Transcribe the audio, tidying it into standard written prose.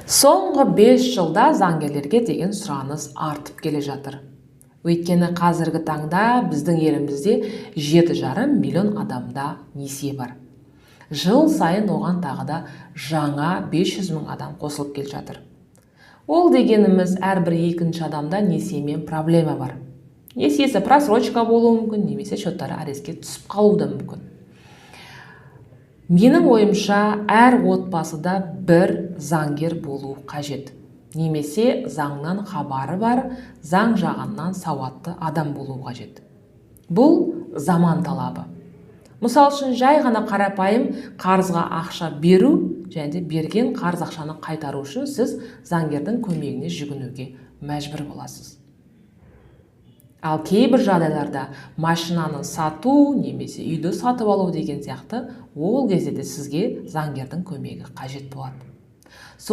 Соңғы 5 жылда заңгерлерге деген сұраныс артып келе жатыр. Өйткені қазіргі таңда біздің елімізде 7,5 миллион адамда несие бар. Жыл сайын оған тағы да жаңа 500 мың адам қосылып келе жатыр. Ол дегеніміз әрбір екінші адамда несиемен проблема бар. Несиесі просрочка болуы мүмкін, немесе счеттары арестке түсіп қалуы да мүмкін. Менің ойымша, әр отбасыда бір заңгер болу қажет. Немесе заңнан хабары бар, заң жағынан сауатты адам болу қажет. Бұл заман талабы. Мысал үшін, жай ғана қарапайым қарызға ақша беру және берген қарыз ақшаны қайтару үшін сіз заңгердің көмегіне жүгінуге мәжбүр боласыз. Ал кейбір жағдайларда машинаны сату немесе үйді сатып алу деген сияқты, ол кезде де сізге заңгердің көмегі қажет болады.